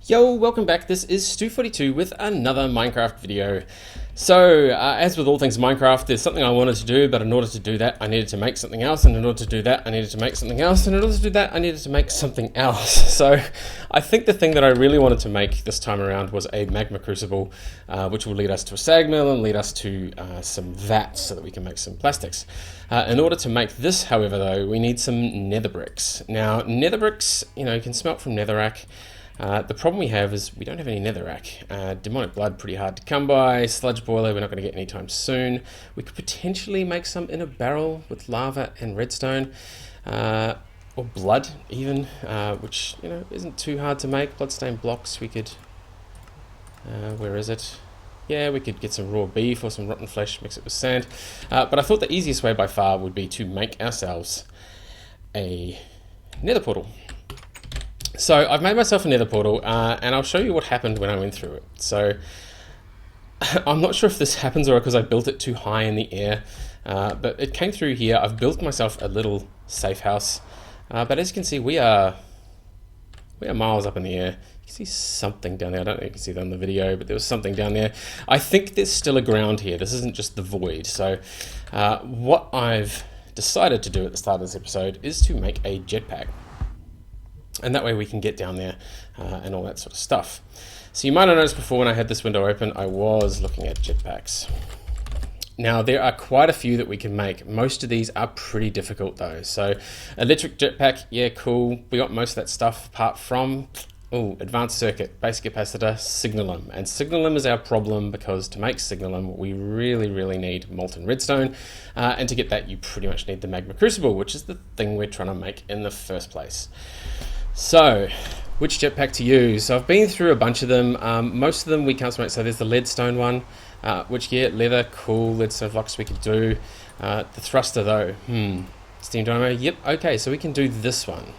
Yo, welcome back. This is Stu42 with another Minecraft video. So, as with all things Minecraft, there's something I wanted to do, but in order to do that, I needed to make something else, and in order to do that, I needed to make something else, and in order to do that, I needed to make something else. So, I think the thing that I really wanted to make this time around was a Magma Crucible, which will lead us to a sag mill and lead us to some vats so that we can make some plastics. In order to make this, however, though, we need some nether bricks. Now, nether bricks, you can smelt from Netherrack. The problem we have is we don't have any Netherrack. Demonic blood, pretty hard to come by. Sludge boiler, we're not going to get anytime soon. We could potentially make some in a barrel with lava and redstone, or blood even, which isn't too hard to make. Bloodstained blocks, we could. Where is it? Yeah, we could get some raw beef or some rotten flesh, mix it with sand. But I thought the easiest way by far would be to make ourselves a nether portal. So I've made myself a nether portal, and I'll show you what happened when I went through it. So I'm not sure if this happens or because I built it too high in the air, but it came through here. I've built myself a little safe house, but as you can see, we are miles up in the air. You can see something down there. I don't know if you can see that on the video, but there was something down there. I think there's still a ground here. This isn't just the void. So what I've decided to do at the start of this episode is to make a jetpack. And that way we can get down there and all that sort of stuff. So you might have noticed before when I had this window open, I was looking at jetpacks. Now there are quite a few that we can make. Most of these are pretty difficult though. So electric jetpack, yeah, cool. We got most of that stuff apart from advanced circuit, basic capacitor, signalum. And signalum is our problem because to make signalum, we really need molten redstone. And to get that, you pretty much need the Magma Crucible, which is the thing we're trying to make in the first place. So, which jetpack to use? So I've been through a bunch of them. Most of them we can't make. So there's the leadstone one, which, yeah, leather, cool, leadstone blocks we could do. The thruster though, steam dynamo, yep, okay, so we can do this one.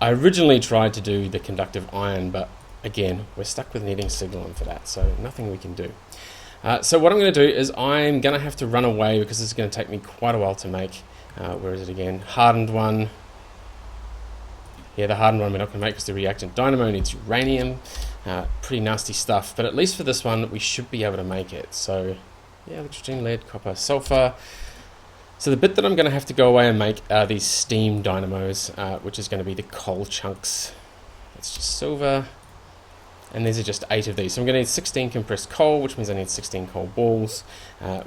I originally tried to do the conductive iron, but again, we're stuck with needing signalum for that, so nothing we can do. So what I'm going to do is I'm going to have to run away because this is going to take me quite a while to make. Where is it again? Hardened one. Yeah, the hardened one we're not going to make because the reactant dynamo needs uranium. Pretty nasty stuff, but at least for this one we should be able to make it. So yeah, nitrogen, lead, copper, sulfur. So the bit that I'm going to have to go away and make are these steam dynamos, which is going to be the coal chunks. That's just silver. And these are just 8 of these. So I'm going to need 16 compressed coal, which means I need 16 coal balls,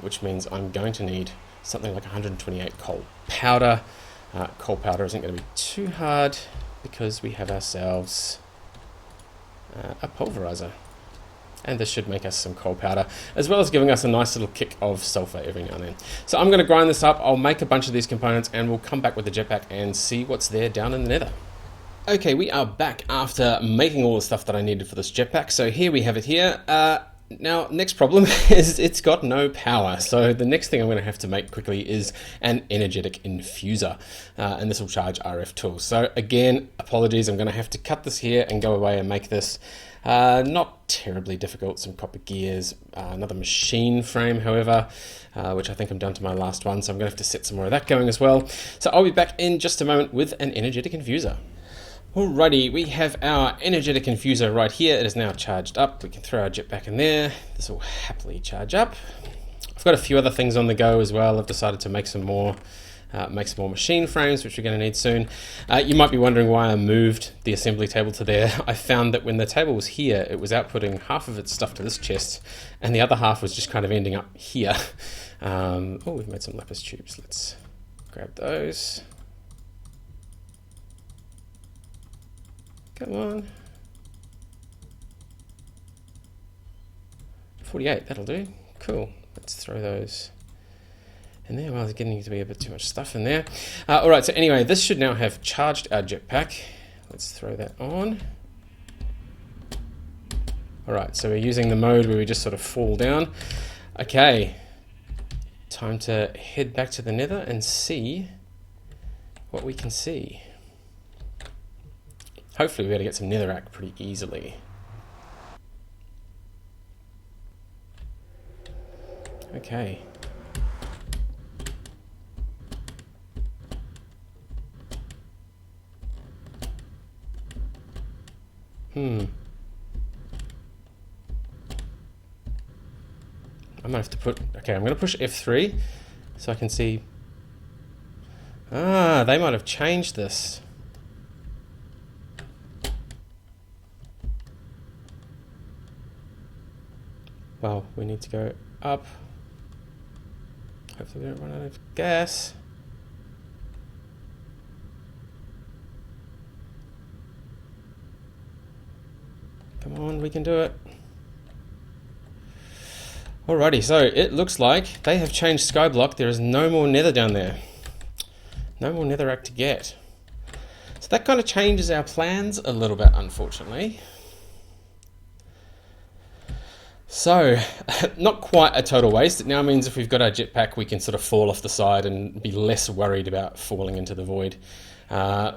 which means I'm going to need something like 128 coal powder. Coal powder isn't going to be too hard because we have ourselves a pulverizer. And this should make us some coal powder, as well as giving us a nice little kick of sulfur every now and then. So I'm going to grind this up, I'll make a bunch of these components, and we'll come back with the jetpack and see what's there down in the nether. Okay, we are back after making all the stuff that I needed for this jetpack. So here we have it here. Now, next problem is it's got no power. So the next thing I'm going to have to make quickly is an energetic infuser. And this will charge RF tools. So again, apologies, I'm going to have to cut this here and go away and make this. Not terribly difficult, some copper gears, another machine frame, however, which I think I'm down to my last one. So I'm going to have to set some more of that going as well. So I'll be back in just a moment with an energetic infuser. Alrighty, we have our energetic infuser right here. It is now charged up. We can throw our jetpack in there. This will happily charge up. I've got a few other things on the go as well. I've decided to make some more machine frames, which we're going to need soon. You might be wondering why I moved the assembly table to there. I found that when the table was here, it was outputting half of its stuff to this chest, and the other half was just kind of ending up here. We've made some lapis tubes. Let's grab those. Come on. 48, that'll do. Cool. Let's throw those in there. Well, there's getting to be a bit too much stuff in there. Alright, so anyway, this should now have charged our jetpack. Let's throw that on. Alright, so we're using the mode where we just sort of fall down. Okay. Time to head back to the nether and see what we can see. Hopefully we're going to get some netherrack pretty easily. Okay. might have to put... Okay, I'm going to push F3 so I can see... Ah, they might have changed this. Well, we need to go up. Hopefully we don't run out of gas. Come on, we can do it. Alrighty, so it looks like they have changed Skyblock. There is no more nether down there. No more netherrack to get. So that kind of changes our plans a little bit, unfortunately. So, not quite a total waste. It now means if we've got our jetpack, we can sort of fall off the side and be less worried about falling into the void.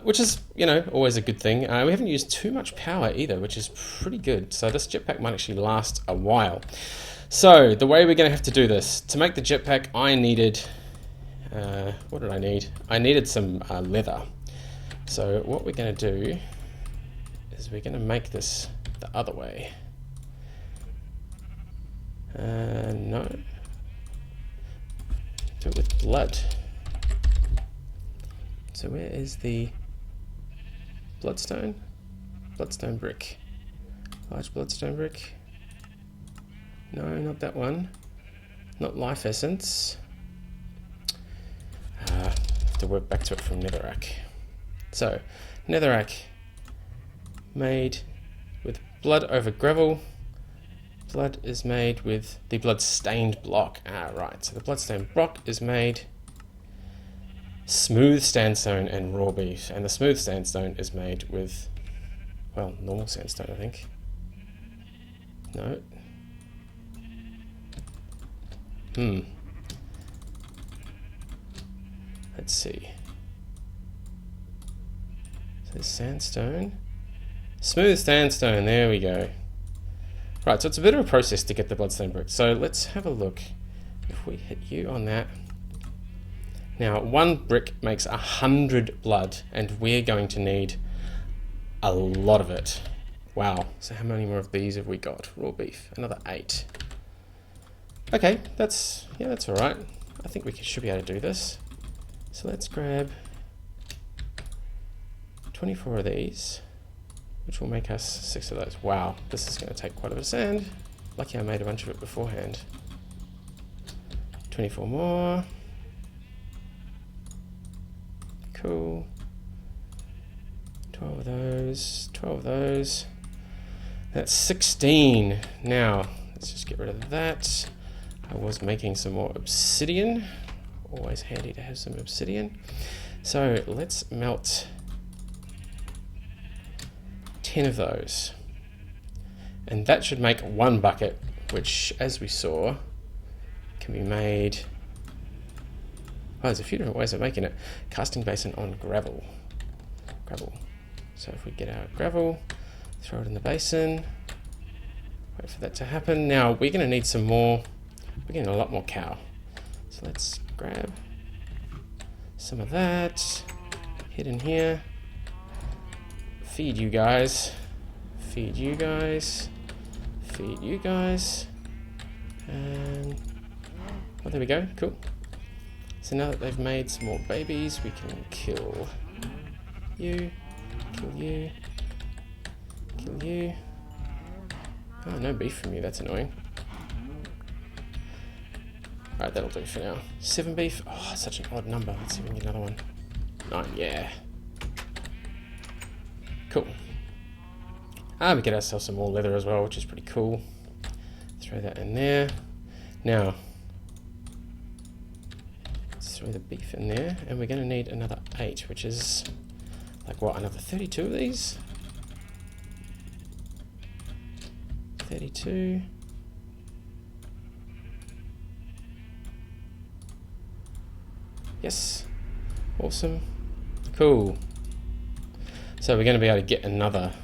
Which is, you know, always a good thing. We haven't used too much power either, which is pretty good. So this jetpack might actually last a while. So, the way we're going to have to do this, to make the jetpack, I needed... what did I need? I needed some leather. So, what we're going to do is we're going to make this the other way. No. Do it with blood. So where is the bloodstone? Bloodstone brick. Large bloodstone brick. No, not that one. Not life essence. Have to work back to it from Netherrack. So, Netherrack made with blood over gravel. Blood is made with the blood-stained block. Ah, right. So the blood-stained block is made smooth sandstone and raw beef. And the smooth sandstone is made with, well, normal sandstone, I think. No. Let's see. So sandstone. Smooth sandstone, there we go. Right, so it's a bit of a process to get the bloodstone brick. So let's have a look. If we hit you on that. Now, one brick makes 100 blood, and we're going to need a lot of it. Wow. So how many more of these have we got? Raw beef. Another 8. Okay, that's all right. I think we should be able to do this. So let's grab 24 of these, which will make us 6 of those. Wow, this is going to take quite a bit of sand. Lucky I made a bunch of it beforehand. 24 more. Cool. 12 of those. 12 of those. That's 16. Now, let's just get rid of that. I was making some more obsidian. Always handy to have some obsidian. So let's melt 10 of those. And that should make 1 bucket, which, as we saw, can be made... Oh, there's a few different ways of making it. Casting basin on gravel. Gravel. So if we get our gravel, throw it in the basin, wait for that to happen. Now, we're going to need some more... We're getting a lot more cow. So let's grab some of that, hit in here, feed you guys, feed you guys, feed you guys, and oh, there we go, cool. So now that they've made some more babies, we can kill you, kill you, kill you. Oh, no beef from you, that's annoying. Alright, that'll do for now. 7 beef. Oh, such an odd number. Let's see if we can get another one. 9, yeah. Cool. We get ourselves some more leather as well, which is pretty cool. Throw that in there. Now, let's throw the beef in there. And we're going to need another 8, which is, like what, another 32 of these? 32. Yes. Awesome. Cool. So we're going to be able to get another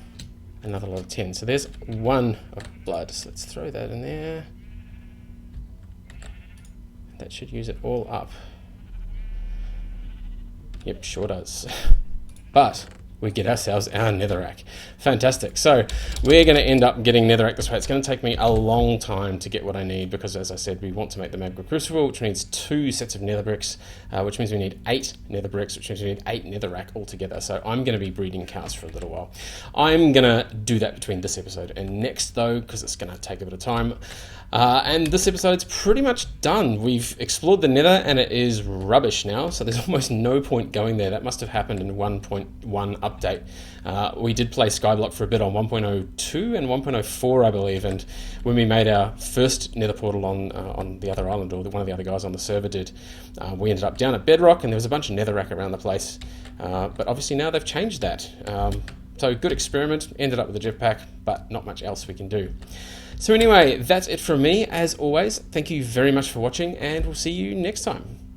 lot of 10. So there's 1 of blood. So let's throw that in there. That should use it all up. Yep, sure does. But we get ourselves our Netherrack. Fantastic. So we're going to end up getting Netherrack this way. It's going to take me a long time to get what I need because, as I said, we want to make the Magma Crucible, which needs 2 sets of Nether bricks, which means we need 8 Nether bricks, which means we need 8 Netherrack altogether. So I'm going to be breeding cows for a little while. I'm going to do that between this episode and next, though, because it's going to take a bit of time. And this episode's pretty much done. We've explored the Nether and it is rubbish now, so there's almost no point going there. That must have happened in 1.1 update. We did play Skyblock for a bit on 1.02 and 1.04, I believe, and when we made our first Nether portal on the other island, or one of the other guys on the server did, we ended up down at Bedrock and there was a bunch of Netherrack around the place. But obviously now they've changed that. So good experiment, ended up with a jetpack, but not much else we can do. So anyway, that's it from me. As always, thank you very much for watching, and we'll see you next time.